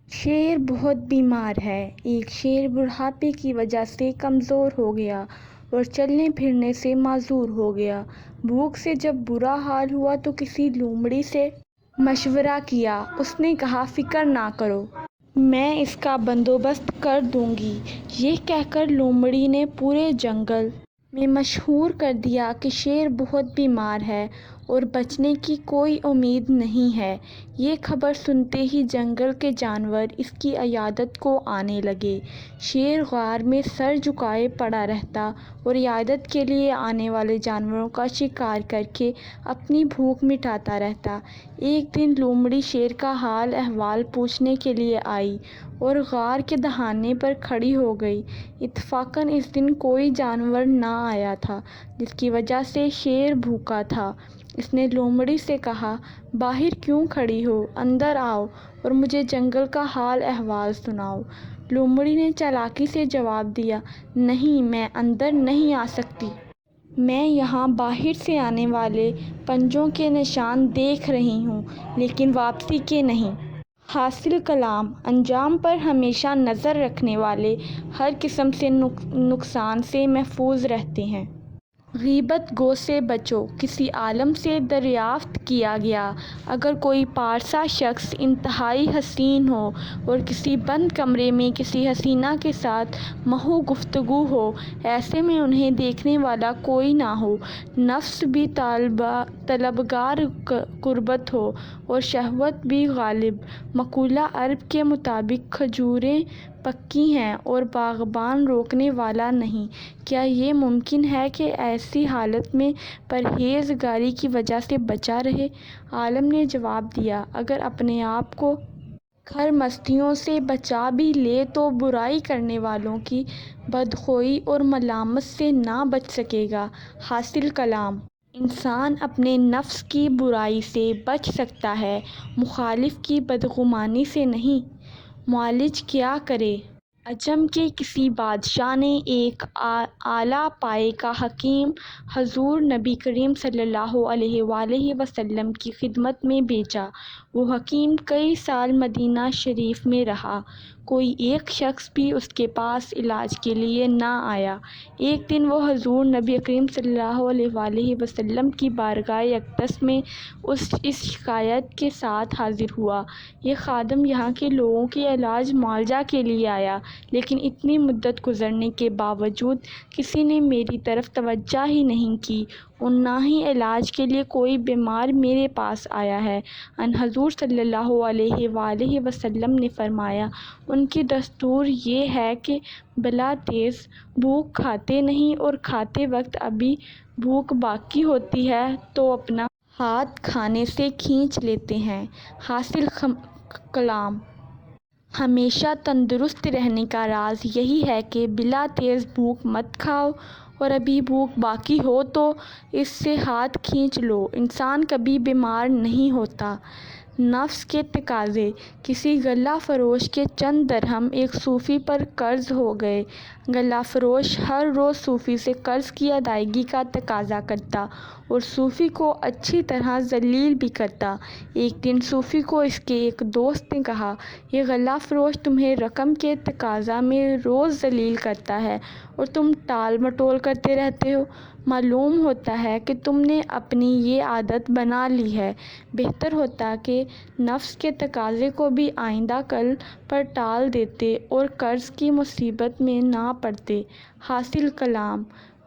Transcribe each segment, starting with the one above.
شیر بہت بیمار ہے۔ ایک شیر بڑھاپے کی وجہ سے کمزور ہو گیا اور چلنے پھرنے سے معذور ہو گیا۔ بھوک سے جب برا حال ہوا تو کسی لومڑی سے مشورہ کیا۔ اس نے کہا، فکر نہ کرو، میں اس کا بندوبست کر دوں گی۔ یہ کہہ کر لومڑی نے پورے جنگل میں مشہور کر دیا کہ شیر بہت بیمار ہے اور بچنے کی کوئی امید نہیں ہے۔ یہ خبر سنتے ہی جنگل کے جانور اس کی عیادت کو آنے لگے۔ شیر غار میں سر جھکائے پڑا رہتا اور عیادت کے لیے آنے والے جانوروں کا شکار کر کے اپنی بھوک مٹاتا رہتا۔ ایک دن لومڑی شیر کا حال احوال پوچھنے کے لیے آئی اور غار کے دہانے پر کھڑی ہو گئی۔ اتفاقاً اس دن کوئی جانور نہ آیا تھا، جس کی وجہ سے شیر بھوکا تھا۔ اس نے لومڑی سے کہا، باہر کیوں کھڑی ہو؟ اندر آؤ اور مجھے جنگل کا حال احوال سناؤ۔ لومڑی نے چالاکی سے جواب دیا، نہیں، میں اندر نہیں آ سکتی۔ میں یہاں باہر سے آنے والے پنجوں کے نشان دیکھ رہی ہوں، لیکن واپسی کے نہیں۔ حاصل کلام: انجام پر ہمیشہ نظر رکھنے والے ہر قسم سے نقصان سے محفوظ رہتے ہیں۔ غیبت گو سے بچو۔ کسی عالم سے دریافت کیا گیا، اگر کوئی پارسا شخص انتہائی حسین ہو اور کسی بند کمرے میں کسی حسینہ کے ساتھ محو گفتگو ہو، ایسے میں انہیں دیکھنے والا کوئی نہ ہو، نفس بھی طلبگار قربت ہو اور شہوت بھی غالب، مقولہ عرب کے مطابق کھجوریں پکی ہیں اور باغبان روکنے والا نہیں، کیا یہ ممکن ہے کہ ایسی حالت میں پرہیزگاری کی وجہ سے بچا رہے؟ عالم نے جواب دیا، اگر اپنے آپ کو خرمستیوں سے بچا بھی لے تو برائی کرنے والوں کی بدخوئی اور ملامت سے نہ بچ سکے گا۔ حاصل کلام: انسان اپنے نفس کی برائی سے بچ سکتا ہے، مخالف کی بدگمانی سے نہیں۔ معالج کیا کرے؟ عجم کے کسی بادشاہ نے ایک اعلیٰ پائے کا حکیم حضور نبی کریم صلی اللہ علیہ وآلہ وسلم کی خدمت میں بھیجا۔ وہ حکیم کئی سال مدینہ شریف میں رہا، کوئی ایک شخص بھی اس کے پاس علاج کے لیے نہ آیا۔ ایک دن وہ حضور نبی کریم صلی اللہ علیہ وآلہ وسلم کی بارگاہ اقدس میں اس شکایت کے ساتھ حاضر ہوا، یہ خادم یہاں کے لوگوں کے علاج معالجہ کے لیے آیا، لیکن اتنی مدت گزرنے کے باوجود کسی نے میری طرف توجہ ہی نہیں کی اور نہ ہی علاج کے لیے کوئی بیمار میرے پاس آیا ہے۔ ان حضور صلی اللہ علیہ وآلہ وسلم نے فرمایا، ان کی دستور یہ ہے کہ بلا تیز بھوک کھاتے نہیں اور کھاتے وقت ابھی بھوک باقی ہوتی ہے تو اپنا ہاتھ کھانے سے کھینچ لیتے ہیں۔ حاصل کلام: ہمیشہ تندرست رہنے کا راز یہی ہے کہ بلا تیز بھوک مت کھاؤ اور ابھی بھوک باقی ہو تو اس سے ہاتھ کھینچ لو۔ انسان کبھی بیمار نہیں ہوتا۔ نفس کے تقاضے: کسی غلہ فروش کے چند درہم ایک صوفی پر قرض ہو گئے۔ غلہ فروش ہر روز صوفی سے قرض کی ادائیگی کا تقاضا کرتا اور صوفی کو اچھی طرح ذلیل بھی کرتا۔ ایک دن صوفی کو اس کے ایک دوست نے کہا، یہ غلہ فروش تمہیں رقم کے تقاضا میں روز ذلیل کرتا ہے اور تم ٹال مٹول کرتے رہتے ہو۔ معلوم ہوتا ہے کہ تم نے اپنی یہ عادت بنا لی ہے۔ بہتر ہوتا کہ نفس کے تقاضے کو بھی آئندہ کل پر ٹال دیتے اور قرض کی مصیبت میں نہ پڑتے۔ حاصل کلام: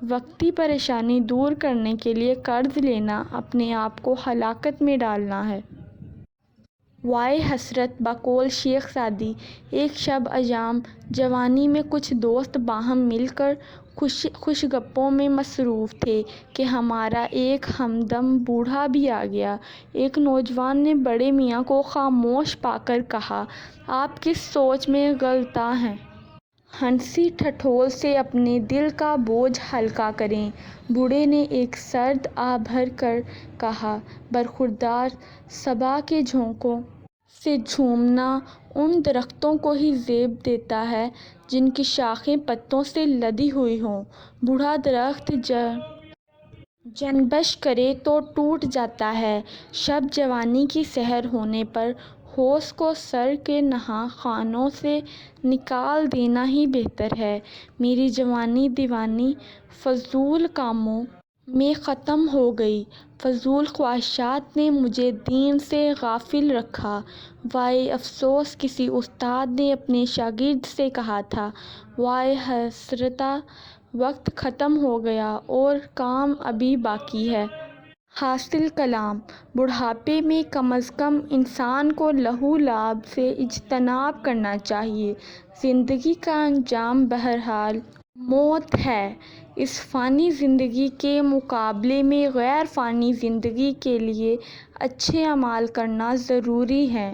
وقتی پریشانی دور کرنے کے لیے قرض لینا اپنے آپ کو ہلاکت میں ڈالنا ہے۔ وائے حسرت! بقول شیخ سعدی: ایک شب ایام جوانی میں کچھ دوست باہم مل کر خوش گپوں میں مصروف تھے کہ ہمارا ایک ہمدم بوڑھا بھی آ گیا۔ ایک نوجوان نے بڑے میاں کو خاموش پا کر کہا، آپ کس سوچ میں غلطاں ہیں؟ ہنسی ٹھٹھول سے اپنے دل کا بوجھ ہلکا کریں۔ بوڑھے نے ایک سرد آہ بھر کر کہا، برخوردار صبا کے جھونکوں سے جھومنا ان درختوں کو ہی زیب دیتا ہے جن کی شاخیں پتوں سے لدی ہوئی ہوں۔ بوڑھا درخت جنبش کرے تو ٹوٹ جاتا ہے۔ شب جوانی کی سحر ہونے پر ہوش کو سر کے نہا خانوں سے نکال دینا ہی بہتر ہے۔ میری جوانی دیوانی فضول کاموں میں ختم ہو گئی، فضول خواہشات نے مجھے دین سے غافل رکھا۔ وائے افسوس! کسی استاد نے اپنے شاگرد سے کہا تھا، وائے حسرتاں! وقت ختم ہو گیا اور کام ابھی باقی ہے۔ حاصل کلام: بڑھاپے میں کم از کم انسان کو لہو لعاب سے اجتناب کرنا چاہیے۔ زندگی کا انجام بہرحال موت ہے۔ اس فانی زندگی کے مقابلے میں غیر فانی زندگی کے لیے اچھے اعمال کرنا ضروری ہے۔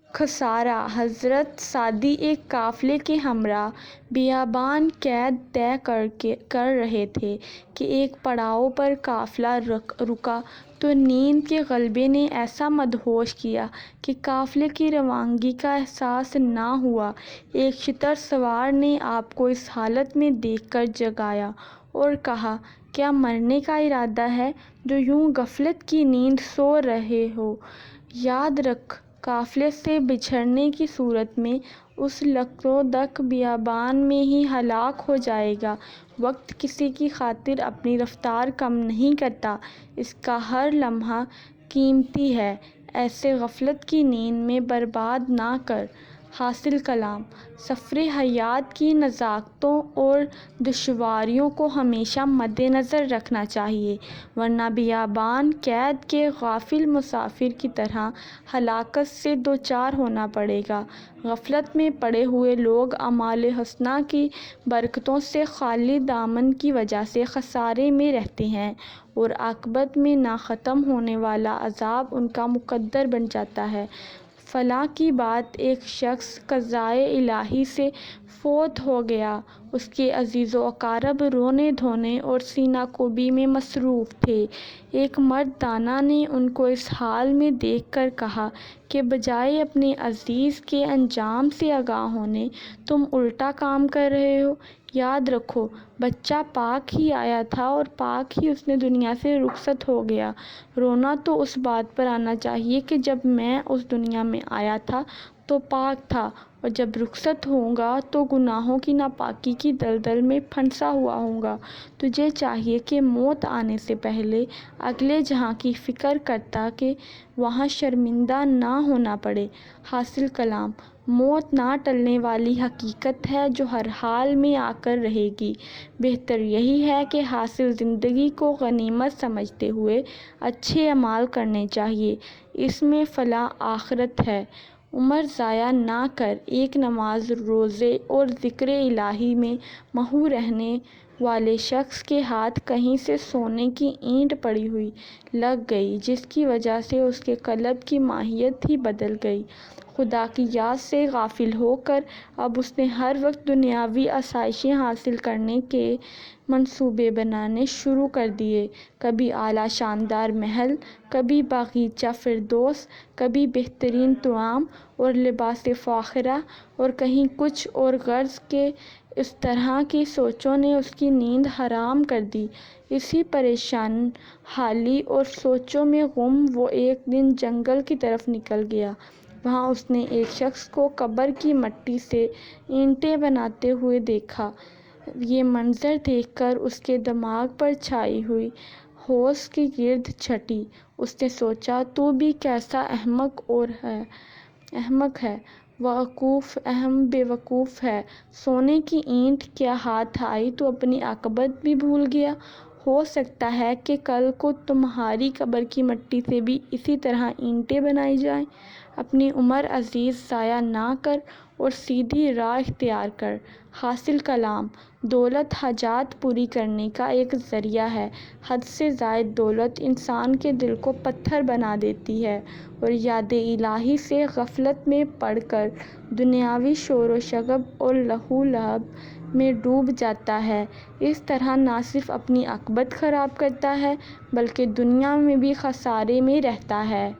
خسارہ: حضرت سعدی ایک قافلے کے ہمراہ بیابان قید طے کر رہے تھے کہ ایک پڑاؤ پر قافلہ رکا تو نیند کے غلبے نے ایسا مدہوش کیا کہ قافلے کی روانگی کا احساس نہ ہوا۔ ایک شتر سوار نے آپ کو اس حالت میں دیکھ کر جگایا اور کہا، کیا مرنے کا ارادہ ہے جو یوں غفلت کی نیند سو رہے ہو؟ یاد رکھ، قافلے سے بچھڑنے کی صورت میں اس لکڑودک بیابان میں ہی ہلاک ہو جائے گا۔ وقت کسی کی خاطر اپنی رفتار کم نہیں کرتا، اس کا ہر لمحہ قیمتی ہے، اسے غفلت کی نیند میں برباد نہ کر۔ حاصل کلام: سفر حیات کی نزاکتوں اور دشواریوں کو ہمیشہ مدنظر رکھنا چاہیے، ورنہ بیابان قید کے غافل مسافر کی طرح ہلاکت سے دوچار ہونا پڑے گا۔ غفلت میں پڑے ہوئے لوگ اعمال حسنہ کی برکتوں سے خالی دامن کی وجہ سے خسارے میں رہتے ہیں اور عاقبت میں نہ ختم ہونے والا عذاب ان کا مقدر بن جاتا ہے۔ فلاں کی بات: ایک شخص قضائے الہی سے فوت ہو گیا۔ اس کے عزیز و اقارب رونے دھونے اور سینہ کوبی میں مصروف تھے۔ ایک مرد دانا نے ان کو اس حال میں دیکھ کر کہا کہ بجائے اپنے عزیز کے انجام سے آگاہ ہونے، تم الٹا کام کر رہے ہو۔ یاد رکھو، بچہ پاک ہی آیا تھا اور پاک ہی اس نے دنیا سے رخصت ہو گیا۔ رونا تو اس بات پر آنا چاہیے کہ جب میں اس دنیا میں آیا تھا تو پاک تھا، اور جب رخصت ہوں گا تو گناہوں کی ناپاکی کی دلدل میں پھنسا ہوا ہوں گا۔ تجھے چاہیے کہ موت آنے سے پہلے اگلے جہاں کی فکر کر تاکہ وہاں شرمندہ نہ ہونا پڑے۔ حاصل کلام: موت نہ ٹلنے والی حقیقت ہے جو ہر حال میں آ کر رہے گی۔ بہتر یہی ہے کہ حاصل زندگی کو غنیمت سمجھتے ہوئے اچھے اعمال کرنے چاہیے، اس میں فلاح آخرت ہے۔ عمر ضائع نہ کر۔ ایک نماز روزے اور ذکر الہی میں مہو رہنے والے شخص کے ہاتھ کہیں سے سونے کی اینٹ پڑی ہوئی لگ گئی، جس کی وجہ سے اس کے قلب کی ماہیت ہی بدل گئی۔ خدا کی یاد سے غافل ہو کر اب اس نے ہر وقت دنیاوی آسائشیں حاصل کرنے کے منصوبے بنانے شروع کر دیے۔ کبھی اعلیٰ شاندار محل، کبھی باغیچہ فردوس، کبھی بہترین طعام اور لباس فاخرہ، اور کہیں کچھ اور غرض کہ اس طرح کی سوچوں نے اس کی نیند حرام کر دی۔ اسی پریشان حالی اور سوچوں میں گم وہ ایک دن جنگل کی طرف نکل گیا۔ وہاں اس نے ایک شخص کو قبر کی مٹی سے اینٹیں بناتے ہوئے دیکھا۔ یہ منظر دیکھ کر اس کے دماغ پر چھائی ہوئی ہوش کی گرد چھٹی۔ اس نے سوچا، تو بھی کیسا احمق ہے، بیوقوف ہے۔ سونے کی اینٹ کیا ہاتھ آئی تو اپنی عاقبت بھی بھول گیا۔ ہو سکتا ہے کہ کل کو تمہاری قبر کی مٹی سے بھی اسی طرح اینٹیں بنائی جائیں۔ اپنی عمر عزیز ضائع نہ کر اور سیدھی راہ اختیار کر۔ حاصل کلام: دولت حاجات پوری کرنے کا ایک ذریعہ ہے، حد سے زائد دولت انسان کے دل کو پتھر بنا دیتی ہے اور یاد الہی سے غفلت میں پڑ کر دنیاوی شور و شغب اور لہو لعب میں ڈوب جاتا ہے۔ اس طرح نہ صرف اپنی عاقبت خراب کرتا ہے بلکہ دنیا میں بھی خسارے میں رہتا ہے۔